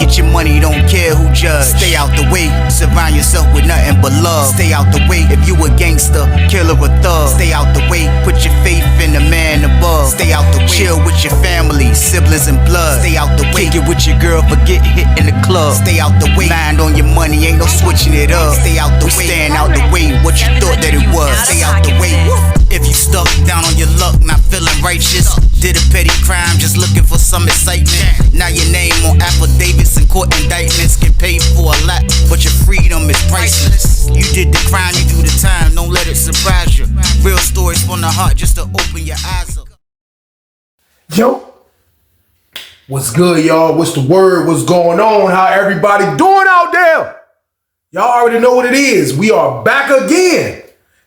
Get your money, don't care who judge. Stay out the way, surround yourself with nothing but love. Stay out the way, if you a gangster, killer or thug. Stay out the way, put your faith in the man above. Stay out the way, chill with your family, siblings and blood. Stay out the way, kick it with your girl, forget hit in the club. Stay out the way, mind on your money, ain't no switching it up. Stay out the way, stand out the way, what you thought that it was. Stay out the way, if you stuck down on your luck, not feeling righteous. Did a petty crime, just looking for some excitement. Now your name on affidavits and court indictments. Get paid for a lot, but your freedom is priceless. You did the crime, you do the time, don't let it surprise you. Real stories from the heart, just to open your eyes up. Yo, what's good, y'all? What's the word? What's going on? How everybody doing out there? Y'all already know what it is. We are back again,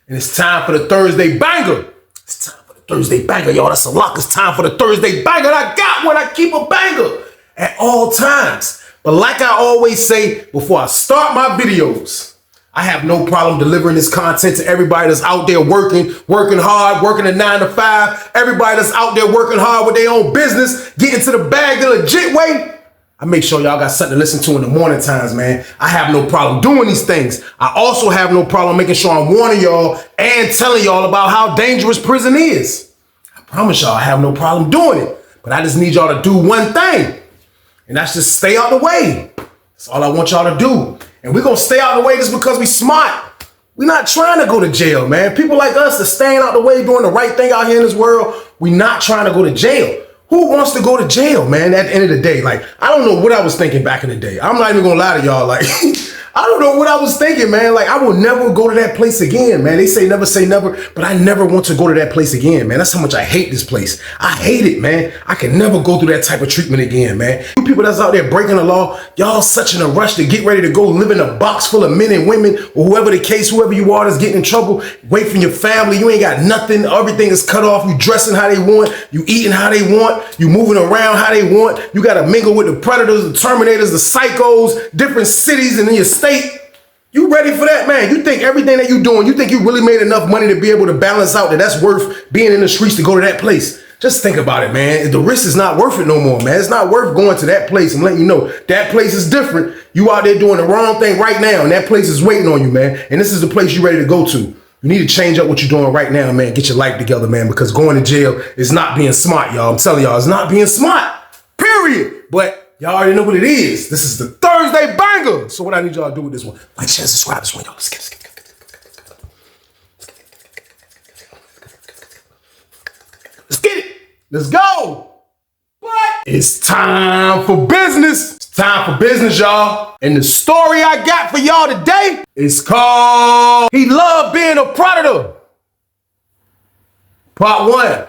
and it's time for the Thursday banger. It's time for the Thursday banger, y'all. That's a lock. It's time for the Thursday banger. And I got one. I keep a banger at all times. But like I always say before I start my videos, I have no problem delivering this content to everybody that's out there working hard, working a 9 to 5. Everybody that's out there working hard with their own business, getting to the bag the legit way. I make sure y'all got something to listen to in the morning times, man. I have no problem doing these things. I also have no problem making sure I'm warning y'all and telling y'all about how dangerous prison is. I promise y'all I have no problem doing it. But I just need y'all to do one thing. And that's just stay out the way. That's all I want y'all to do. And we're going to stay out the way just because we smart. We're not trying to go to jail, man. People like us are staying out the way, doing the right thing out here in this world. We're not trying to go to jail. Who wants to go to jail, man, at the end of the day? Like, I don't know what I was thinking back in the day. I'm not even going to lie to y'all. Like, I don't know what I was thinking, man. Like, I will never go to that place again, man. They say never, but I never want to go to that place again, man. That's how much I hate this place. I hate it, man. I can never go through that type of treatment again, man. You people that's out there breaking the law, y'all such in a rush to get ready to go live in a box full of men and women, or whoever the case, whoever you are that's getting in trouble, away from your family. You ain't got nothing. Everything is cut off. You dressing how they want. You eating how they want. You moving around how they want. You got to mingle with the predators, the terminators, the psychos, different cities and in your state. You ready for that, man? You think everything that you doing, you think you really made enough money to be able to balance out that's worth being in the streets to go to that place? Just think about it, man. The risk is not worth it no more, man. It's not worth going to that place. I'm letting you know that place is different. You out there doing the wrong thing right now, and that place is waiting on you, man. And this is the place you're ready to go to. You need to change up what you're doing right now, man. Get your life together, man, because going to jail is not being smart, y'all. I'm telling y'all, it's not being smart, period. But y'all already know what it is. This is the Thursday banger. So what I need y'all to do with this one, like, share, subscribe this one, y'all. Let's get it. Let's get it. Let's go. But it's time for business. It's time for business, y'all. And the story I got for y'all today is called He Loved Being a Predator. Part 1.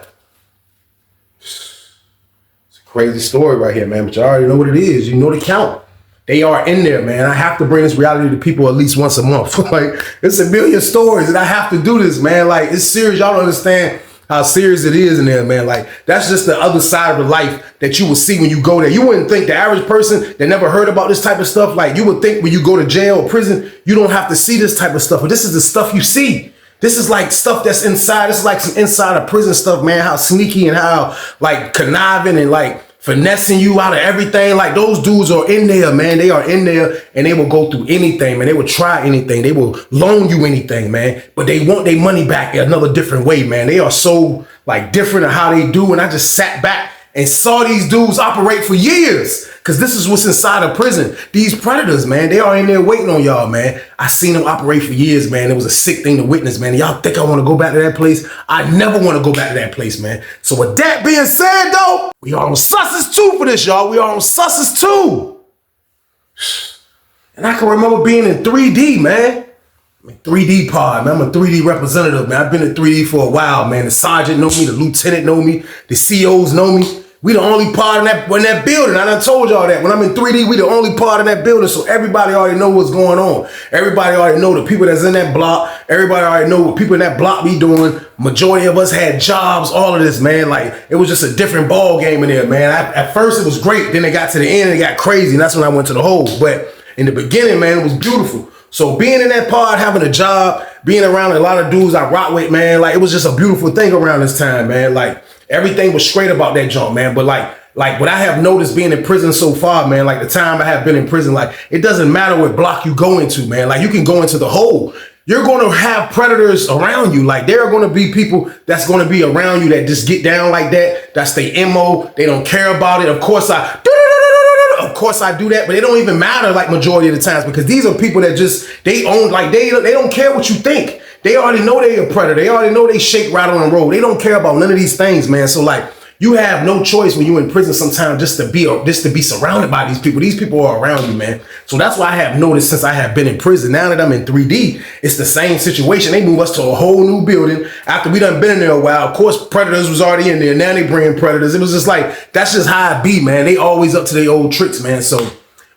Crazy story right here, man, but you already know what it is. You know the count. They are in there, man. I have to bring this reality to people at least once a month. Like, it's a million stories, and I have to do this, man. Like, it's serious. Y'all don't understand how serious it is in there, man. Like, that's just the other side of the life that you will see when you go there. You wouldn't think the average person that never heard about this type of stuff, like, you would think when you go to jail or prison, you don't have to see this type of stuff, but this is the stuff you see. This is like stuff that's inside. This is like some inside of prison stuff, man. How sneaky and how like conniving and like finessing you out of everything. Like, those dudes are in there, man. They are in there, and they will go through anything, man. They will try anything. They will loan you anything, man. But they want their money back in another different way, man. They are so like different in how they do. And I just sat back and saw these dudes operate for years, because this is what's inside of prison. These predators, man, they are in there waiting on y'all, man. I seen them operate for years, man. It was a sick thing to witness, man. Y'all think I want to go back to that place? I never want to go back to that place, man. So with that being said, though, we are on Susses 2 for this, y'all. We are on Susses 2. And I can remember being in 3D, man. 3D pod, man. I'm a 3D representative, man. I've been in 3D for a while, man. The sergeant know me, the lieutenant know me, the COs know me. We the only part in that building. I done told y'all that. When I'm in 3D, we the only part in that building, so everybody already know what's going on. Everybody already know the people that's in that block. Everybody already know what people in that block be doing. Majority of us had jobs, all of this, man. Like, it was just a different ball game in there, man. At first, it was great. Then it got to the end, and it got crazy, and that's when I went to the hole. But in the beginning, man, it was beautiful. So being in that pod, having a job, being around a lot of dudes I rock with, man, like, it was just a beautiful thing around this time, man. Like, everything was straight about that jump, man. But like like what I have noticed being in prison so far, man, like the time I have been in prison, like it doesn't matter what block you go into, man. Like you can go into the hole. You're going to have predators around you. Like there are going to be people that's going to be around you that just get down like that. That's their MO. They don't care about it. Of course I do that, but it don't even matter like majority of the times because these are people that just, they don't care what you think. They already know they're a predator. They already know they shake, rattle, and roll. They don't care about none of these things, man. So like, you have no choice when you're in prison sometimes just to be surrounded by these people. These people are around you, man. So that's why I have noticed since I have been in prison. Now that I'm in 3D, it's the same situation. They move us to a whole new building after we done been in there a while. Of course, predators was already in there. Now they bring predators. It was just like, that's just how it be, man. They always up to their old tricks, man. So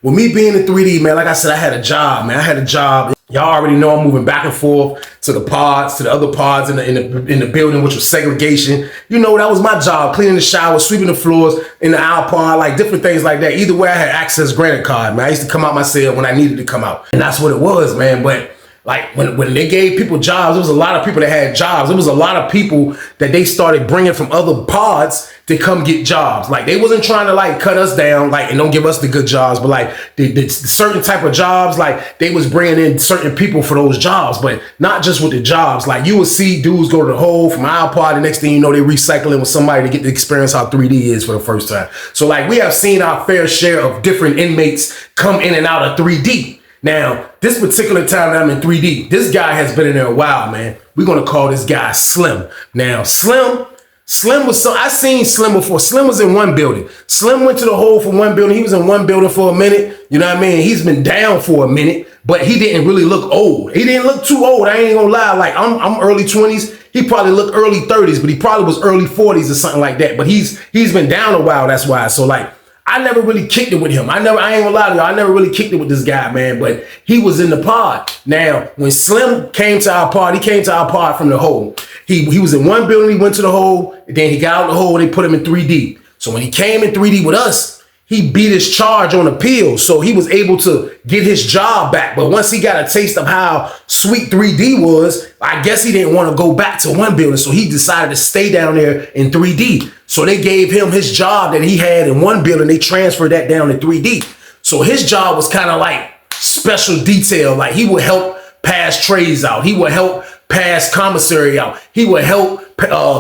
with me being in 3D, man, like I said, I had a job, man. I had a job. Y'all already know I'm moving back and forth to the pods, to the other pods in the building, which was segregation. You know, that was my job, cleaning the shower, sweeping the floors in the aisle pod, like different things like that. Either way, I had access granted card, man. I used to come out my cell when I needed to come out. And that's what it was, man. But like when they gave people jobs, there was a lot of people that had jobs. There was a lot of people that they started bringing from other pods to come get jobs. Like they wasn't trying to like cut us down, like, and don't give us the good jobs, but like the certain type of jobs, like they was bringing in certain people for those jobs, but not just with the jobs. Like you would see dudes go to the hole from our pod, the next thing you know, they recycling with somebody to get to experience how 3D is for the first time. So like we have seen our fair share of different inmates come in and out of 3D. Now, this particular time that I'm in 3D, this guy has been in there a while, man. We're going to call this guy Slim. Now, Slim was I seen Slim before. Slim was in one building. Slim went to the hole for one building. He was in one building for a minute. You know what I mean? He's been down for a minute, but he didn't really look old. He didn't look too old. I ain't gonna lie. Like I'm early 20s. He probably looked early 30s, but he probably was early 40s or something like that. But he's been down a while. That's why. So like, I never really kicked it with him. I ain't gonna lie to y'all. I never really kicked it with this guy, man, but he was in the pod. Now, when Slim came to our pod, he came to our pod from the hole. He was in one building, he went to the hole, and then he got out the hole and they put him in 3D. So when he came in 3D with us, he beat his charge on appeal. So he was able to get his job back. But once he got a taste of how sweet 3D was, I guess he didn't want to go back to one building. So he decided to stay down there in 3D. So they gave him his job that he had in one building. They transferred that down to 3D. So his job was kind of like special detail. Like he would help pass trays out. He would help pass commissary out. He would help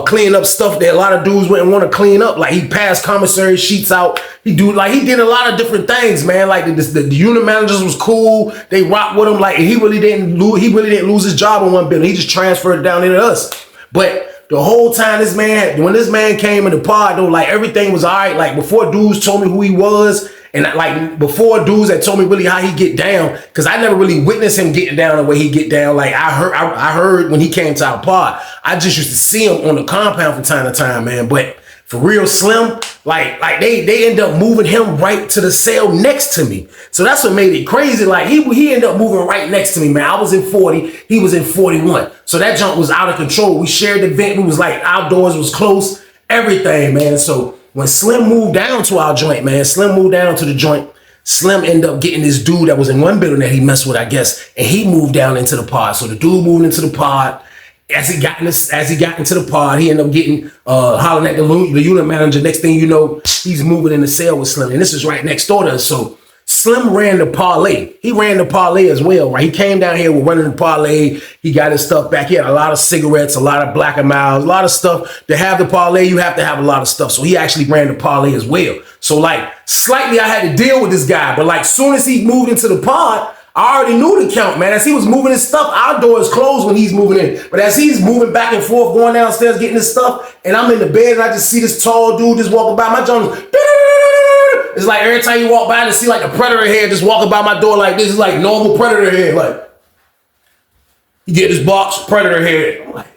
clean up stuff that a lot of dudes wouldn't want to clean up. Like he passed commissary sheets out. He did a lot of different things, man. Like the unit managers was cool. They rocked with him. Like he really didn't lose his job in one building. He just transferred it down into us. But the whole time when this man came in the pod, though, like everything was all right. Like before dudes told me who he was, and like before dudes that told me really how he get down, because I never really witnessed him getting down the way he get down. Like I heard when he came to our pod, I just used to see him on the compound from time to time, man. But for real, Slim, like they end up moving him right to the cell next to me. So that's what made it crazy. Like he ended up moving right next to me, man. I was in 40, he was in 41. So that junk was out of control. We shared the vent. We was like outdoors was close, everything, man. So when Slim moved down to our joint, man, Slim moved down to the joint. Slim ended up getting this dude that was in one building that he messed with, I guess, and he moved down into the pod. So the dude moved into the pod. As he got into the pod, he ended up getting hollering at the unit manager. Next thing you know, he's moving in the cell with Slim, and this is right next door to us. So Slim ran the parlay. He ran the parlay as well, right? He came down here with running the parlay. He got his stuff back. He had a lot of cigarettes, a lot of Black and Milds, a lot of stuff. To have the parlay, you have to have a lot of stuff. So he actually ran the parlay as well. So like slightly I had to deal with this guy, but like soon as he moved into the pod, I already knew the count, man. As he was moving his stuff, our door is closed when he's moving in. But as he's moving back and forth, going downstairs, getting his stuff, and I'm in the bed and I just see this tall dude just walking by my joint. It's like every time you walk by and see like a predator head just walking by my door like this. Is like normal predator head. Like, you get this box, predator head. I'm like,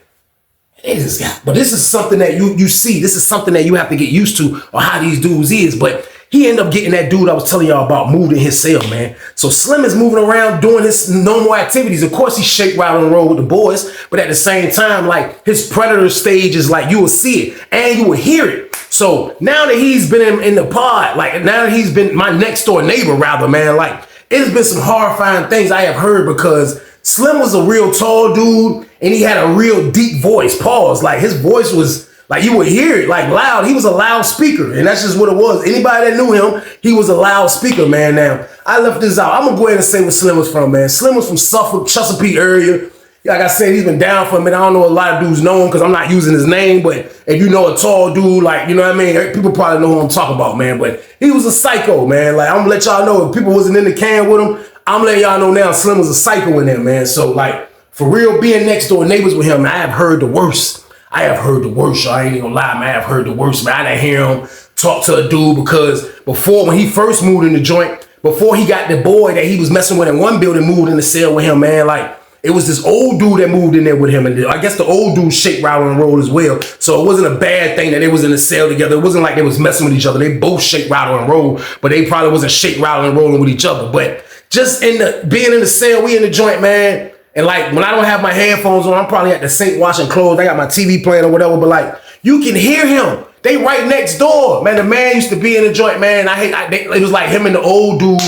hey, this guy. But this is something that you see. This is something that you have to get used to or how these dudes is. But he ended up getting that dude I was telling y'all about moved in his cell, man. So Slim is moving around doing his normal activities. Of course, he shake, rattle, and roll with the boys. But at the same time, like his predator stage is like you will see it and you will hear it. So now that he's been in the pod, like now that he's been my next door neighbor, rather, man, like it's been some horrifying things I have heard because Slim was a real tall dude and he had a real deep voice. Pause. Like his voice was Like you would hear it like loud. He was a loud speaker, and that's just what it was. Anybody that knew him, he was a loud speaker, man. Now, I left this out. I'm gonna go ahead and say where Slim was from, man. Slim was from Suffolk, Chesapeake area. Like I said, he's been down for a minute. I don't know a lot of dudes know him because I'm not using his name, but if you know a tall dude, like, you know what I mean? People probably know who I'm talking about, man. But he was a psycho, man. Like, I'm gonna let y'all know if people wasn't in the can with him, I'm letting y'all know now Slim was a psycho in there, man. So, like, for real, being next door neighbors with him, I have heard the worst. I have heard the worst, y'all. I ain't even gonna lie, man. I have heard the worst, man. I didn't hear him talk to a dude because before, when he first moved in the joint, before he got the boy that he was messing with in one building moved in the cell with him, man, like, it was this old dude that moved in there with him. And I guess the old dude shake, rattle, and roll as well. So it wasn't a bad thing that they was in the cell together. It wasn't like they was messing with each other. They both shake, rattle, and roll, but they probably wasn't shake, rattle, and rolling with each other. But just being in the cell, we in the joint, man. And like, when I don't have my headphones on, I'm probably at the sink washing clothes. I got my TV playing or whatever, but like, you can hear him. They right next door. Man, the man used to be in the joint, man. It was like him and the old dude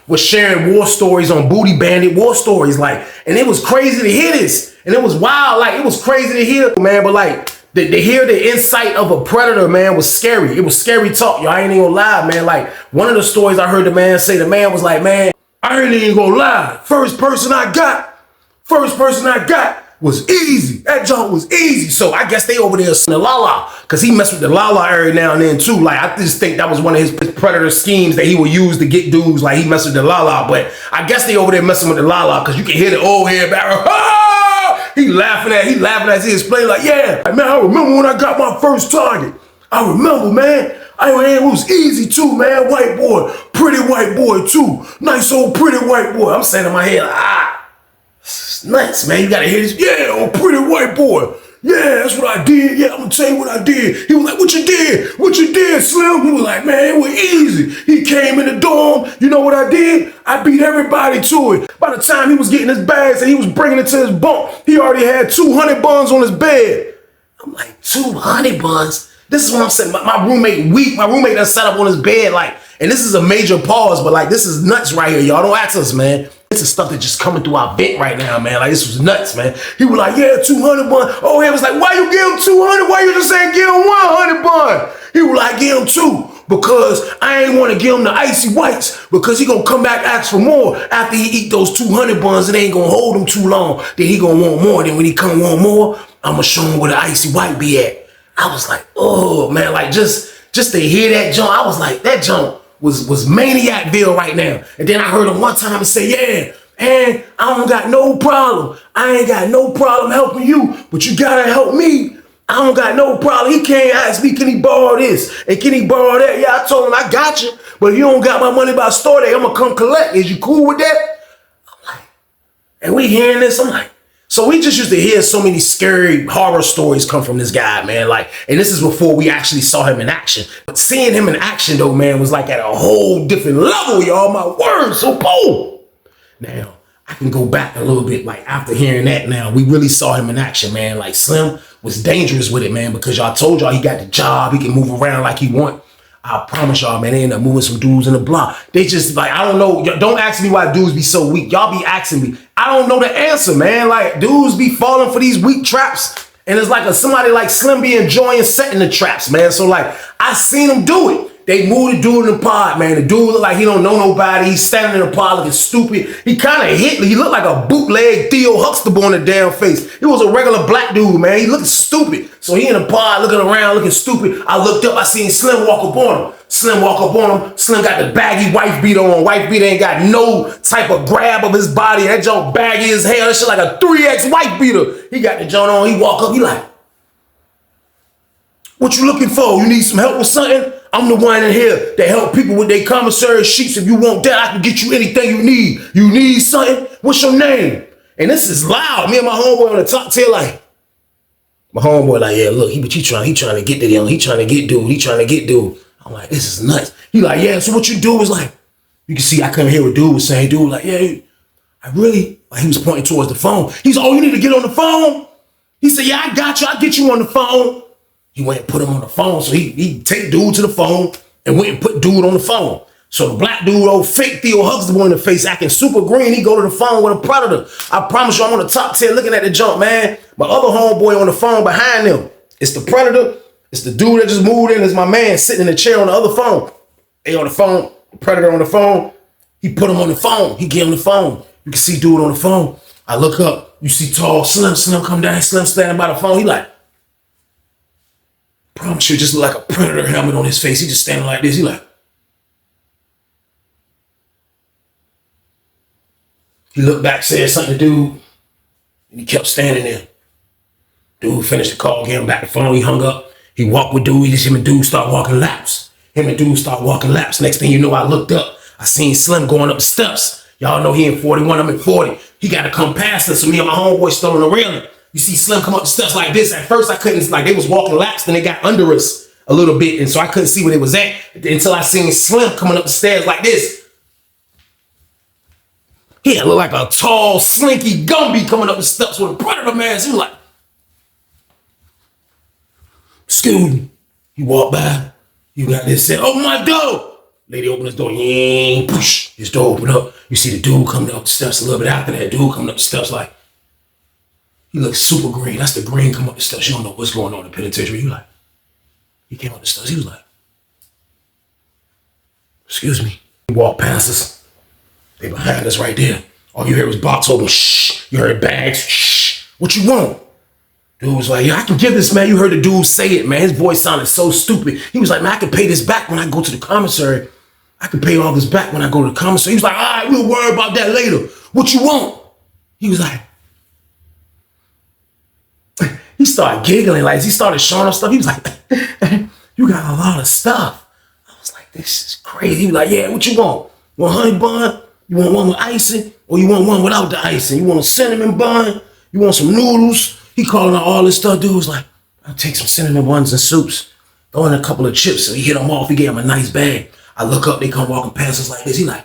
was sharing war stories on Booty Bandit war stories. Like, and it was crazy to hear this. And it was wild. Like, it was crazy to hear, man. But like, to hear the insight of a predator, man, was scary. It was scary talk, y'all. I ain't even gonna lie, man. Like, one of the stories I heard the man say, the man was like, man, I ain't even gonna lie. First person I got was easy. That junk was easy. So I guess they over there the Lala, because he messed with the Lala every now and then too. Like, I just think that was one of his predator schemes that he would use to get dudes. Like, he messed with the Lala, but I guess they over there messing with the Lala because you can hear the old head back. Ah! He laughing as he explained, like, yeah, man, I remember when I got my first target. I remember, man. It was easy too, man. White boy, pretty white boy too. Nice old pretty white boy. I'm saying in my head, it's nuts, man. You gotta hear this. Yeah, oh, pretty white boy. Yeah, that's what I did. Yeah, I'm gonna tell you what I did. He was like, what you did? What you did, Slim? He was like, man, it was easy. He came in the dorm. You know what I did? I beat everybody to it. By the time he was getting his bags and he was bringing it to his bunk, he already had 200 buns on his bed. I'm like, 200 buns? This is what I'm saying. My roommate weak. My roommate done sat up on his bed, like, and this is a major pause, but like, this is nuts right here. Y'all don't ask us, man. This is stuff that's just coming through our vent right now, man. Like, this was nuts, man. He was like, yeah, 200 bun. Oh, he was like, why you give him 200? Why you just saying give him 100 bun? He was like, give him 2 because I ain't want to give him the icy whites because he gonna come back ask for more after he eat those 200 buns. It ain't gonna hold him too long. Then he gonna want more. Then when he come want more, I'm gonna show him where the icy white be at. I was like, oh, man, like just to hear that jump, I was like, that jump was Maniacville right now. And then I heard him one time say, yeah, and I don't got no problem. I ain't got no problem helping you, but you gotta help me. I don't got no problem. He can't ask me, can he borrow this? And can he borrow that? Yeah, I told him, I got you. But if you don't got my money by store day, I'm gonna come collect. Is you cool with that? I'm like, and we hearing this, I'm like, so we just used to hear so many scary horror stories come from this guy, man. Like, and this is before we actually saw him in action. But seeing him in action, though, man, was like at a whole different level, y'all. My word, so bold. Now, I can go back a little bit, like, after hearing that now, we really saw him in action, man. Like, Slim was dangerous with it, man, because y'all told y'all he got the job. He can move around like he want. I promise y'all, man, they end up moving some dudes in the block. They just, like, I don't know. Don't ask me why dudes be so weak. Y'all be asking me. I don't know the answer, man. Like, dudes be falling for these weak traps. And it's like somebody like Slim be enjoying setting the traps, man. So, like, I seen him do it. They moved the dude in the pod, man. The dude look like he don't know nobody. He's standing in the pod looking stupid. He kind of hit. He looked like a bootleg Theo Huxtable on the damn face. He was a regular black dude, man. He looking stupid. So he in the pod looking around, looking stupid. I looked up. I seen Slim walk up on him. Slim walk up on him. Slim got the baggy wife beater on. Wife beater ain't got no type of grab of his body. That junk baggy as hell. That shit like a 3X wife beater. He got the joint on. He walk up. He like, what you looking for? You need some help with something? I'm the one in here that help people with their commissary sheets. If you want that, I can get you anything you need. You need something? What's your name? And this is loud. Me and my homeboy on the top tail, like, my homeboy like, yeah, look, he trying to get to them. He trying to get dude. I'm like, this is nuts. He like, yeah, so what you do is like, you can see I couldn't hear what dude was saying. Dude like, yeah, I really, like, he was pointing towards the phone. He's, oh, you need to get on the phone? He said, yeah, I got you. I'll get you on the phone. He went and put him on the phone. So he take dude to the phone and went and put dude on the phone. So the black dude, old fake Theo Huxtable in the face, acting super green. He go to the phone with a predator. I promise you, I'm on the top 10 looking at the jump, man. My other homeboy on the phone behind them. It's the predator It's the dude that just moved in. It's my man sitting in the chair on the other phone. They on the phone, the predator on the phone. He put him on the phone. He get on the phone. You can see dude on the phone. I look up. You see tall Slim come down. Slim standing by the phone. He like, promise you, just look like a predator helmet on his face. He just standing like this. He like, he looked back, said something to dude, and he kept standing there. Dude finished the call, gave him back the phone. He hung up. He walked with dude. Him and dude start walking laps. Next thing you know, I looked up. I seen Slim going up the steps. Y'all know he in 41, I'm in 40. He got to come past us, so me and my homeboy still on the railing. You see Slim come up the steps like this. At first, I couldn't, like they was walking laps, then they got under us a little bit, and so I couldn't see where they was at until I seen Slim coming up the stairs like this. He looked like a tall, slinky Gumby coming up the steps with a predator mask. He was like, excuse me. He walked by. You got this, said, oh my God. Lady opened his door, push, his door opened up. You see the dude coming up the steps a little bit after that. Dude coming up the steps like, he looks super green. That's the green come up the steps. You don't know what's going on in the penitentiary. You like, he came up the steps. He was like, excuse me. He walked past us. They behind us right there. All you heard was box open, shh. You heard bags, shh. What you want? Dude was like, yeah, I can give this, man. You heard the dude say it, man. His voice sounded so stupid. He was like, man, I can pay this back when I go to the commissary. I can pay all this back when I go to the commissary. He was like, all right, we'll worry about that later. What you want? He was like, he started giggling. Like, he started showing us stuff. He was like, you got a lot of stuff. I was like, this is crazy. He was like, yeah, what you want? You want honey bun? You want one with icing? Or you want one without the icing? You want a cinnamon bun? You want some noodles? He calling out all this stuff. Dude was like, I'll take some cinnamon buns and soups. Throw in a couple of chips. So he hit them off. He gave him a nice bag. I look up. They come walking past us like this. He like,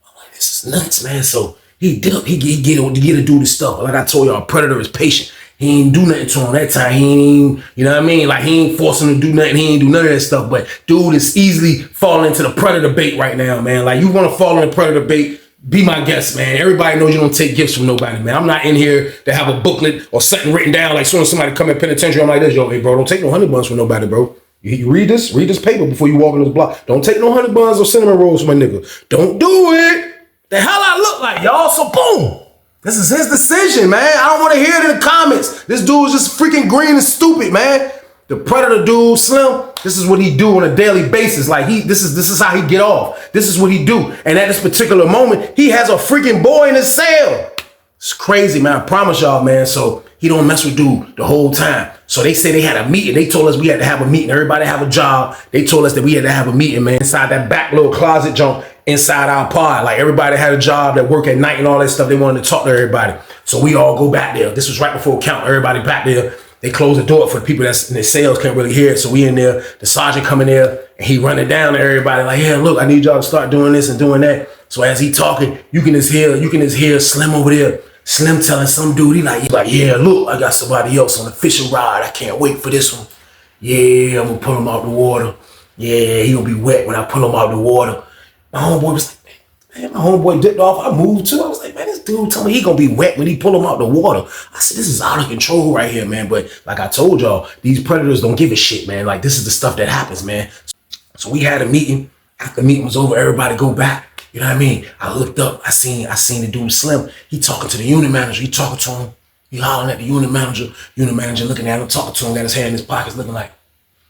I'm like, this is nuts, man. So he dipped. He get to do this stuff. Like I told y'all, Predator is patient. He ain't do nothing to him that time. He ain't, you know what I mean? Like he ain't forcing him to do nothing. He ain't do none of that stuff. But dude is easily falling into the Predator bait right now, man. Like you want to fall in the Predator bait, be my guest, man. Everybody knows you don't take gifts from nobody, man. I'm not in here to have a booklet or something written down. Like soon as somebody come in penitentiary, I'm like this, yo, hey, bro, don't take no honey buns from nobody, bro. You read this paper before you walk in this block. Don't take no honey buns or cinnamon rolls, my nigga. Don't do it. The hell I look like, y'all. So boom. This is his decision, man. I don't want to hear it in the comments. This dude is just freaking green and stupid, man. The Predator dude, Slim, this is what he do on a daily basis. Like this is how he get off. This is what he do. And at this particular moment, he has a freaking boy in his cell. It's crazy, man. I promise y'all, man. So he don't mess with dude the whole time. So they say they had a meeting. They told us we had to have a meeting. Everybody have a job. They told us that we had to have a meeting, man, inside that back little closet junk inside our pod. Like everybody had a job that work at night and all that stuff. They wanted to talk to everybody. So we all go back there. This was right before count. Everybody back there. They close the door for the people that's in the cells can't really hear it. So we in there, the sergeant coming there and he running down to everybody like, yeah, look, I need y'all to start doing this and doing that. So as he talking, you can just hear Slim over there. Slim telling some dude, he like, yeah, look, I got somebody else on a fishing rod. I can't wait for this one. Yeah, I'm gonna pull him out the water. Yeah, he gonna be wet when I pull him out the water. My homeboy was like, man, my homeboy dipped off. I moved too. I was like, man, this dude told me he gonna be wet when he pull him out the water. I said, this is out of control right here, man. But like I told y'all, these predators don't give a shit, man. Like this is the stuff that happens, man. So we had a meeting. After the meeting was over, everybody go back. You know what I mean? I looked up. I seen the dude Slim. He talking to the unit manager. He talking to him. He hollering at the unit manager. Unit manager looking at him, talking to him. Got his hand in his pockets, looking like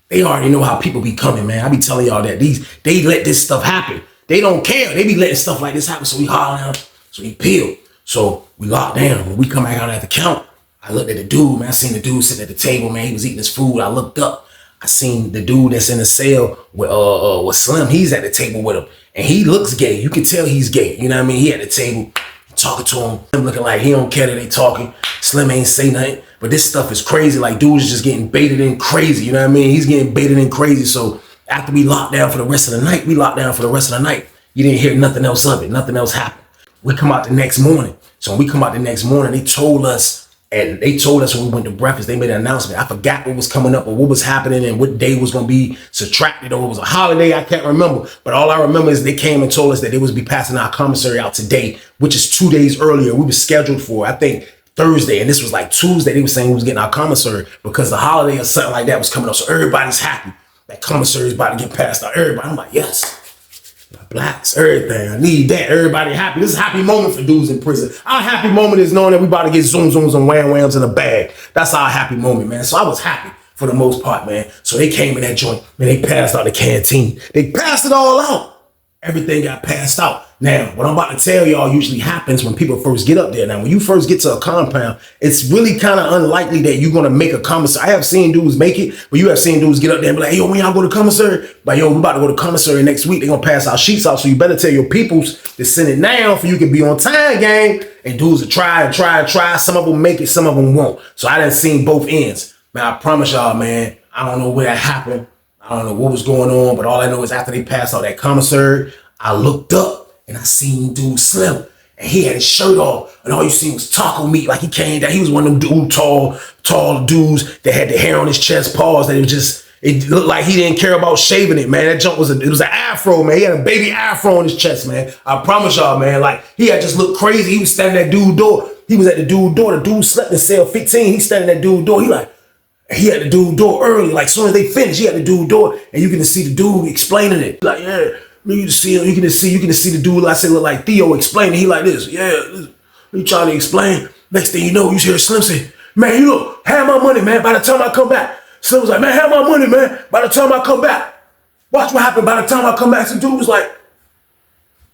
they already know how people be coming, man. I be telling y'all that they let this stuff happen. They don't care. They be letting stuff like this happen. So we hollering at him. So he peeled. So we locked down. When we come back out at the count, I looked at the dude, man. I seen the dude sitting at the table, man. He was eating his food. I looked up. I seen the dude that's in the cell with Slim. He's at the table with him. And he looks gay. You can tell he's gay. You know what I mean? He at the table, talking to him. Slim looking like he don't care that they talking. Slim ain't say nothing. But this stuff is crazy. Like, dude is just getting baited in crazy. You know what I mean? He's getting baited in crazy. So after we locked down for the rest of the night, you didn't hear nothing else of it. Nothing else happened. We come out the next morning. So when we come out the next morning, they told us when we went to breakfast, they made an announcement. I forgot what was coming up or what was happening and what day was going to be subtracted or it was a holiday. I can't remember. But all I remember is they came and told us that they was be passing our commissary out today, which is 2 days earlier. We were scheduled for, I think, Thursday, and this was like Tuesday. They were saying we was getting our commissary because the holiday or something like that was coming up. So everybody's happy. That commissary is about to get passed out. Everybody, I'm like, yes. Blacks, everything. I need that. Everybody happy. This is a happy moment for dudes in prison. Our happy moment is knowing that we about to get zoom zooms and wham whams in a bag. That's our happy moment, man. So I was happy for the most part, man. So they came in that joint and they passed out the canteen. They passed it all out. Everything got passed out. Now, what I'm about to tell y'all usually happens when people first get up there. Now, when you first get to a compound, it's really kind of unlikely that you're going to make a commissary. I have seen dudes make it, but you have seen dudes get up there and be like, hey, yo, when y'all go to commissary? But yo, we about to go to commissary next week. They're going to pass our sheets out. So you better tell your peoples to send it now for you can be on time, gang. And dudes will try and try and try. Some of them make it, some of them won't. So I done seen both ends. Man, I promise y'all, man, I don't know where that happened. I don't know what was going on, but all I know is after they passed out that commissary, I looked up and I seen dude Slim, and he had his shirt off, and all you seen was taco meat. Like he came down, he was one of them tall dudes that had the hair on his chest, paws that it looked like he didn't care about shaving it, man. That junk was an afro, man. He had a baby afro on his chest, man. I promise y'all, man. Like he had just looked crazy. He was standing at dude's door. He was at the dude's door. The dude slept in cell 15. He standing at dude's door. He had the dude door early. Like soon as they finished, he had the dude door, and you can see the dude explaining it. Like, yeah, you can see him. You can see the dude. I say look like Theo explaining. He like this. Yeah, he trying to explain. Next thing you know, you hear Slim say, "Man, you look, have my money, man. By the time I come back." Slim was like, "Man, have my money, man. By the time I come back." Watch what happened. By the time I come back, some dude was like,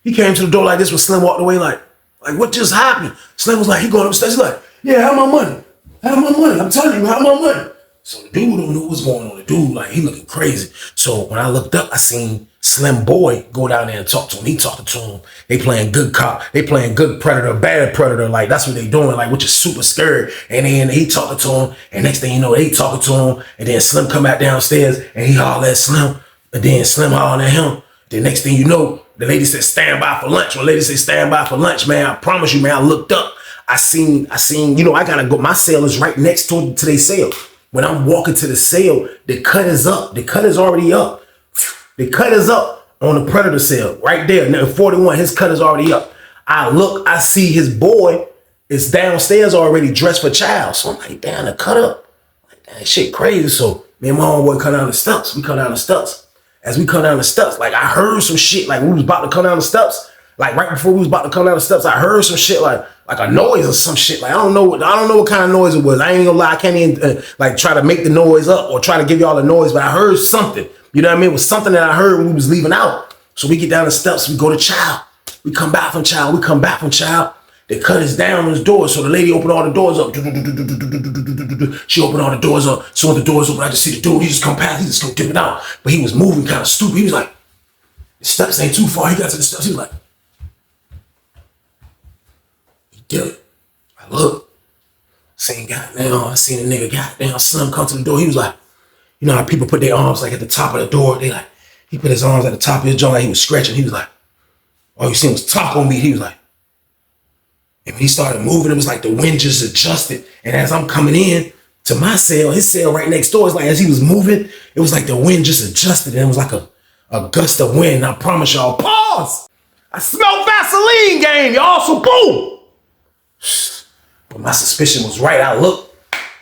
he came to the door like this. When Slim walked away, like what just happened? Slim was like, he going upstairs. He's like, "Yeah, have my money. Have my money. I'm telling you, have my money." So the dude don't know what's going on. The dude, like, he looking crazy. So when I looked up, I seen Slim Boy go down there and talk to him. He talking to him. They playing good cop. They playing good predator, bad predator. Like, that's what they doing, like, which is super scary. And then he talking to him. And next thing you know, they talking to him. And then Slim come back downstairs and he holler at Slim. And then Slim holler at him. Then next thing you know, the lady said, stand by for lunch. When the lady said, stand by for lunch, man, I promise you, man, I looked up. I seen, you know, I gotta go. My cell is right next to their cell. When I'm walking to the cell, the cut is up. The cut is already up. The cut is up on the predator cell right there. Now 41, his cut is already up. I look, I see his boy is downstairs already dressed for child. So I'm like, damn, the cut up. Like, damn, shit crazy. So me and my homeboy come down the steps. We come down the steps. As we come down the steps, like I heard some shit. Like we was about to come down the steps. Like right before we was about to come down the steps, I heard some shit like a noise or some shit. Like I don't know what kind of noise it was. I ain't gonna lie, I can't even like try to make the noise up or try to give y'all the noise, but I heard something. You know what I mean? It was something that I heard when we was leaving out. So we get down the steps, we go to child. We come back from child. They cut us down on his doors. So the lady opened all the doors up. She opened all the doors up. So when the doors open, I just see the dude. He just come past. He just come dipping out. But he was moving kind of stupid. He was like, the steps ain't too far. He got to the steps. He was like, he did it. I look. I seen a nigga, goddamn, Slim come to the door. He was like, you know how people put their arms like at the top of the door? He put his arms at the top of his jaw like he was scratching. He was like, all you seen was taco meat. He was like, and when he started moving, it was like the wind just adjusted. And as I'm coming in to my cell, his cell right next door, it's like as he was moving, it was like the wind just adjusted. And it was like a gust of wind. I promise y'all, pause. I smell Vaseline, game, y'all, so boom. But my suspicion was right. I looked.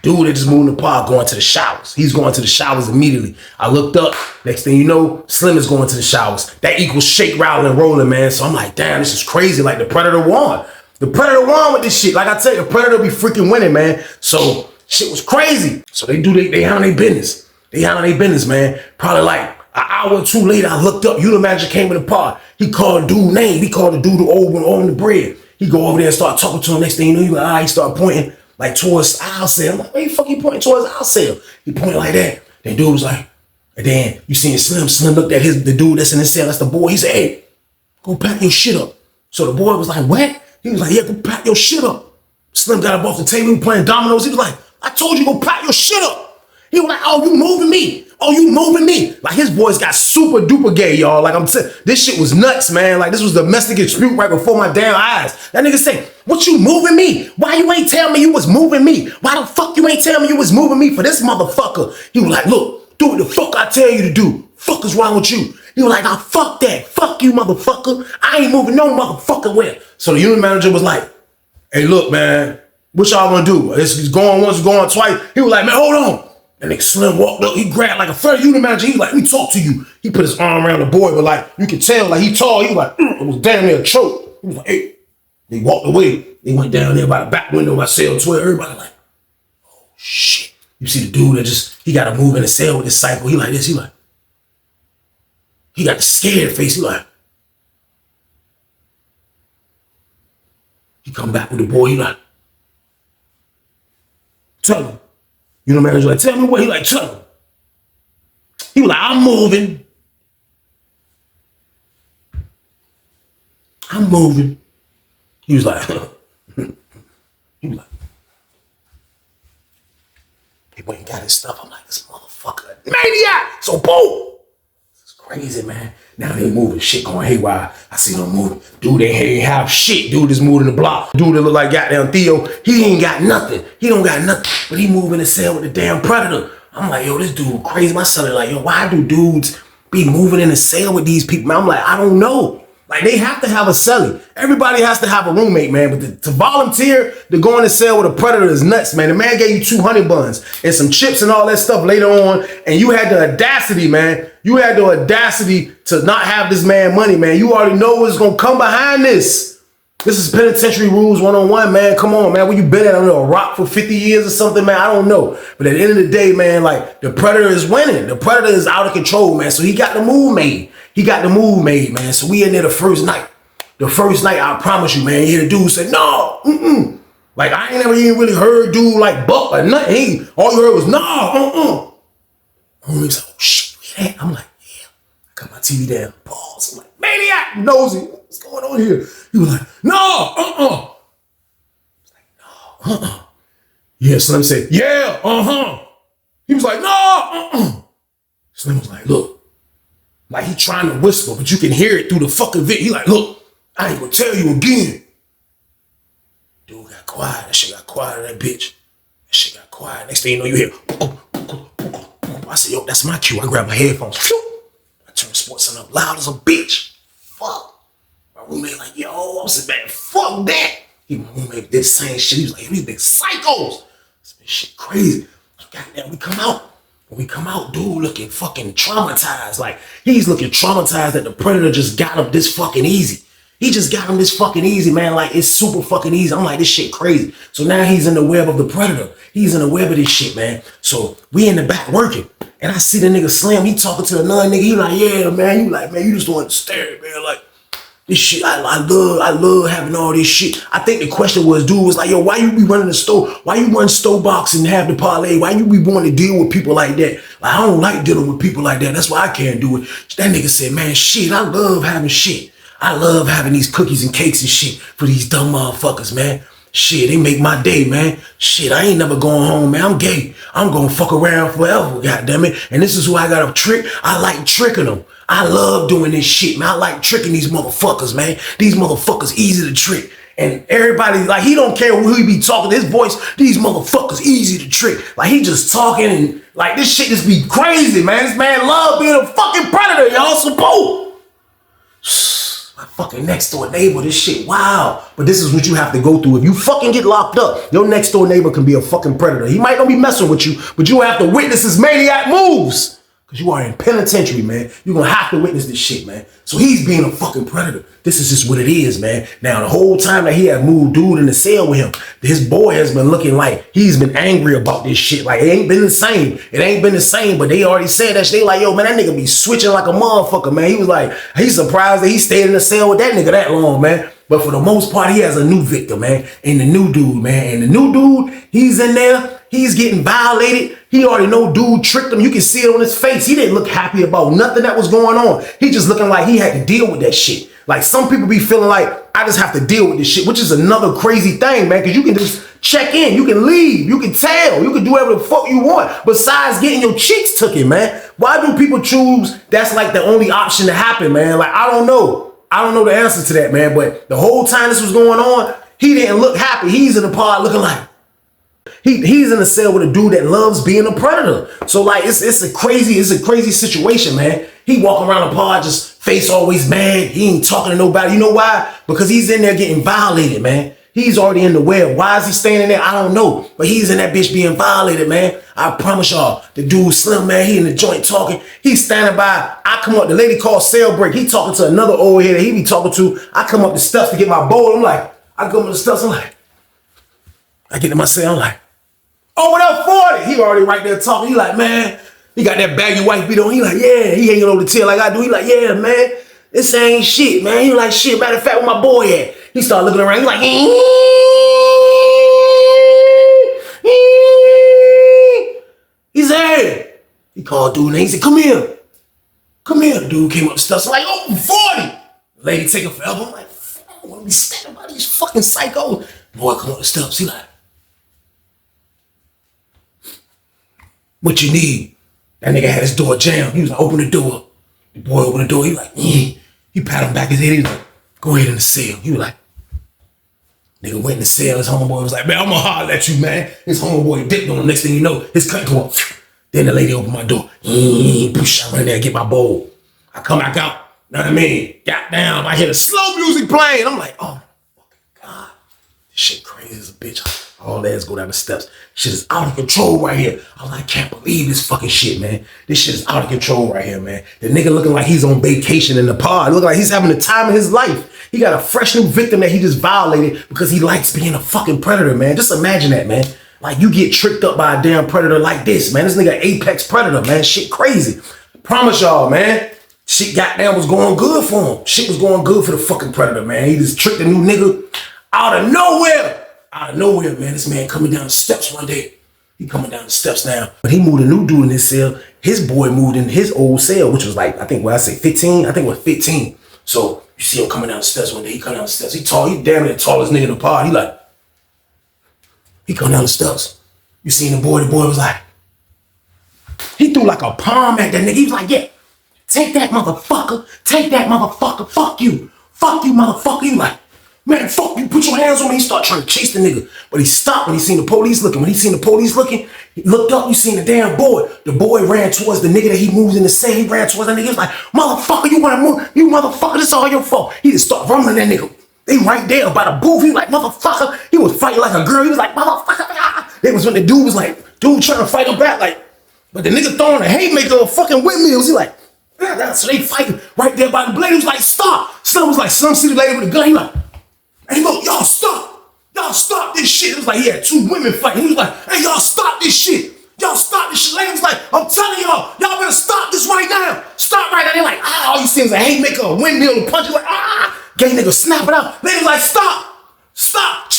Dude, they just moving the park, going to the showers. He's going to the showers immediately. I looked up. Next thing you know, Slim is going to the showers. That equals shake, rattle, and rolling, man. So I'm like, damn, this is crazy. Like the Predator won. The Predator won with this shit. Like I tell you, the Predator be freaking winning, man. So shit was crazy. So they handle their business. They handle their business, man. Probably like an hour or two later, I looked up. Unit manager came in the park. He called dude name. He called the dude the old one on the bread. He go over there and start talking to him. Next thing you know, he like, he start pointing like towards our cell. I'm like, where the fuck he pointing towards our cell? He pointed like that. Then dude was like, and then you seen Slim. Slim looked at the dude that's in his cell. That's the boy. He said, hey, go pack your shit up. So the boy was like, what? He was like, yeah, go pack your shit up. Slim got up off the table. He was playing dominoes. He was like, I told you go pack your shit up. He was like, oh, you moving me. Oh, you moving me. Like his boys got super duper gay, y'all. Like I'm saying, this shit was nuts, man. Like this was domestic dispute right before my damn eyes. That nigga say, what you moving me? Why you ain't tell me you was moving me? Why the fuck you ain't tell me you was moving me for this motherfucker? He was like, look, do what the fuck I tell you to do. Fuck is wrong with you? He was like, nah, fuck that. Fuck you, motherfucker. I ain't moving no motherfucker where. So the unit manager was like, hey, look, man, What y'all gonna do? He's going once, going twice. He was like, man, hold on. And nigga Slim walked up, he grabbed like a friend. You can imagine, he like, let me talk to you. He put his arm around the boy, but like, you could tell, like he tall, he was like, it was damn near a choke. He was like, hey. They walked away. They went down there by the back window by cell 12. Everybody like, oh shit. You see the dude that he got to move in the cell with his cycle. He like this, he got the scared face. He come back with the boy, he like, tell him. You know, manager like, tell me what, he like, tell him. He was like, I'm moving. He was like, he went and got his stuff. I'm like, this motherfucker, maniac. So boom. It's crazy, man. Now they moving, shit going haywire. I see them moving. Dude, they ain't have shit. Dude is moving the block. Dude that look like goddamn Theo, he ain't got nothing. He don't got nothing, but he moving the cell with the damn predator. I'm like, yo, this dude crazy. My son is like, yo, why do dudes be moving in the cell with these people? Man, I'm like, I don't know. Like, they have to have a cellie. Everybody has to have a roommate, man. But to volunteer to go in the cell with a predator is nuts, man. The man gave you 2 honey buns and some chips and all that stuff later on. And you had the audacity, man. You had the audacity to not have this man money, man. You already know what's going to come behind this. This is penitentiary rules 101, man. Come on, man. Where you been at under a rock for 50 years or something, man? I don't know. But at the end of the day, man, like, the predator is winning. The predator is out of control, man. So he got the move made. Man. So we in there the first night. The first night, I promise you, man, you hear the dude say, no, Like, I ain't never even really heard dude like buck or nothing. All you heard was, no, Homie's like, oh, shit, where that? I'm like, yeah. I got my TV down. Pause. I'm like, maniac, nosy. What's going on here? He was like, no, I was like, no, Yeah, Slim said, yeah, He was like, no, Slim was like, look. Like, he trying to whisper, but you can hear it through the fucking video. He like, look, I ain't gonna tell you again. Dude got quiet. That shit got quiet, that bitch. That shit got quiet. Next thing you know, you hear, I said, yo, that's my cue. I grabbed my headphones. I turned sports on up loud as a bitch. Fuck. My roommate like, yo, I'm saying, man, fuck that. My roommate did the same shit. He was like, yo, these big psychos. This shit crazy. Goddamn, we come out. When we come out, dude looking fucking traumatized. Like, he's looking traumatized that the predator just got him this fucking easy. He just got him this fucking easy, man. Like, it's super fucking easy. I'm like, this shit crazy. So now he's in the web of the predator. He's in the web of this shit, man. So we in the back working. And I see the nigga Slim. He talking to another nigga. He like, yeah, man. You like, man, you just don't understand, man. Like, this shit, I love having all this shit. I think the question was, dude was like, yo, why you be running the store? Why you run store box and have the parlay? Why you be wanting to deal with people like that? Like, I don't like dealing with people like that. That's why I can't do it. That nigga said, man, shit, I love having shit. I love having these cookies and cakes and shit for these dumb motherfuckers, man. Shit, they make my day, man. Shit, I ain't never going home, man. I'm gay. I'm gonna fuck around forever, goddammit. And this is who I got a trick. I like tricking them. I love doing this shit, man. I like tricking these motherfuckers, man. These motherfuckers easy to trick. And everybody, like, he don't care who he be talking. His voice, these motherfuckers easy to trick. Like, he just talking and, like, this shit just be crazy, man. This man love being a fucking predator, y'all. Suppose. My fucking next door neighbor, this shit, wow. But this is what you have to go through. If you fucking get locked up, your next door neighbor can be a fucking predator. He might not be messing with you, but you have to witness his maniac moves. Because you are in penitentiary, man. You're going to have to witness this shit, man. So he's being a fucking predator. This is just what it is, man. Now, the whole time that he had moved dude in the cell with him, his boy has been looking like he's been angry about this shit. Like, it ain't been the same. It ain't been the same, but they already said that shit. They like, yo, man, that nigga be switching like a motherfucker, man. He was like, he's surprised that he stayed in the cell with that nigga that long, man. But for the most part, he has a new victim, man. And the new dude, man. And the new dude, he's in there. He's getting violated. He already know dude tricked him. You can see it on his face. He didn't look happy about nothing that was going on. He just looking like he had to deal with that shit. Like, some people be feeling like, I just have to deal with this shit, which is another crazy thing, man, because you can just check in. You can leave. You can tell. You can do whatever the fuck you want besides getting your cheeks taken, man. Why do people choose that's like the only option to happen, man? Like, I don't know. I don't know the answer to that, man. But the whole time this was going on, he didn't look happy. He's in the pod looking like, he's in a cell with a dude that loves being a predator. So like, it's a crazy situation, man. He walking around the pod just face always mad. He ain't talking to nobody. You know why? Because he's in there getting violated, man. He's already in the web. Why is he staying in there? I don't know. But he's in that bitch being violated, man. I promise y'all. The dude Slim, man, he in the joint talking. He's standing by. I come up. The lady called Cell Break. He talking to another old head that he be talking to. I come up the steps to get my bowl. I'm like, I come up the steps. I'm like, I get to my cell. I'm like, oh, what up, 40? He already right there talking. He like, man, he got that baggy white beat on. He like, yeah. He hanging over the tail like I do. He like, yeah, man. This ain't shit, man. He like, shit. Matter of fact, where my boy at? He started looking around. He like, he's there. He called dude name. He said, come here. Come here. The dude came up the steps. I'm like, oh, 40. The lady taking forever. I'm like, I don't want to be standing by these fucking psychos. Boy, come up the steps. He like, what you need? That nigga had his door jammed. He was like, open the door. The boy opened the door. He like, He pat him back his head. He was like, go ahead in the cell. He was like, nigga went in the cell. His homeboy was like, man, I'm gonna holler at you, man. His homeboy dipped on him. Next thing you know, his cut go up. Then the lady opened my door. I run in there and get my bowl. I come back out. Know what I mean? Got down. I hear the slow music playing. I'm like, oh, fucking God. This shit crazy as a bitch. All ass go down the steps. Shit is out of control right here. I'm like, I can't believe this fucking shit, man. This shit is out of control right here, man. The nigga looking like he's on vacation in the pod. Looking like he's having the time of his life. He got a fresh new victim that he just violated because he likes being a fucking predator, man. Just imagine that, man. Like, you get tricked up by a damn predator like this, man. This nigga apex predator, man. Shit crazy. I promise y'all, man. Shit goddamn was going good for him. Shit was going good for the fucking predator, man. He just tricked a new nigga out of nowhere. Out of nowhere, man. This man coming down the steps one day. He coming down the steps now. But he moved a new dude in his cell. His boy moved in his old cell, which was like, I think, 15? I think it was 15. So you see him coming down the steps one day. He come down the steps. He tall. He damn near the tallest nigga in the pod. He come down the steps. You seen the boy was like, he threw like a palm at that nigga. He was like, yeah, take that motherfucker. Take that motherfucker. Fuck you. Fuck you, motherfucker. He like, man, fuck you, put your hands on me. He started trying to chase the nigga. But he stopped when he seen the police looking. When he seen the police looking, he looked up, you seen the damn boy. The boy ran towards the nigga that he moved in the cell. He ran towards that nigga. He was like, motherfucker, you wanna move? You motherfucker, this all your fault. He just started rumbling that nigga. They right there by the booth. He was like, motherfucker. He was fighting like a girl. He was like, motherfucker. That was when the dude was like, trying to fight him back. Like, but the nigga throwing a haymaker of fucking windmills. He like, so they fighting right there by the blade. He was like, stop. Slim see the lady with the gun. He like, hey, look, y'all stop. Y'all stop this shit. It was like he had two women fighting. He was like, hey, y'all stop this shit. Y'all stop this shit. Lady was like, I'm telling y'all better stop this right now. Stop right now. They're like, all you see is a haymaker, a windmill, a punch. Like, gay nigga snap it out. Lady was like, stop. Stop.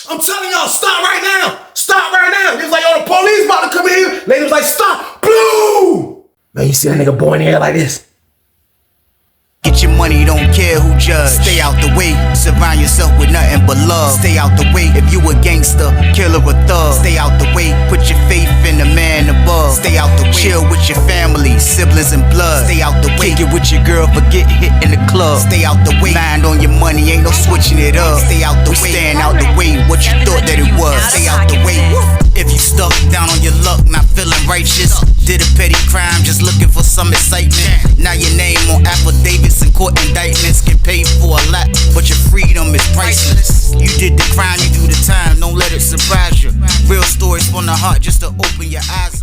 I'm telling y'all, stop right now. Stop right now. He was like, the police about to come in here. Lady was like, stop. Blue. Man, you see that nigga boy in the air like this. Get your money, don't care who judge. Stay out the way, surround yourself with nothing but love. Stay out the way, if you a gangster, killer or thug. Stay out the way, put your faith in the man above. Stay out the way, chill with your family, siblings and blood. Stay out the way, kick it with your girl, forget hit in the club. Stay out the way, mind on your money, ain't no switching it up. Stay out the way, stand out the way, what you thought that it was. Stay out the way, if you stuck down on your luck, not feeling righteous. Did a petty crime, just looking for some excitement. Now your name on affidavits and court indictments. Get paid for a lot, but your freedom is priceless. You did the crime, you do the time, don't let it surprise you. Real stories from the heart, just to open your eyes up.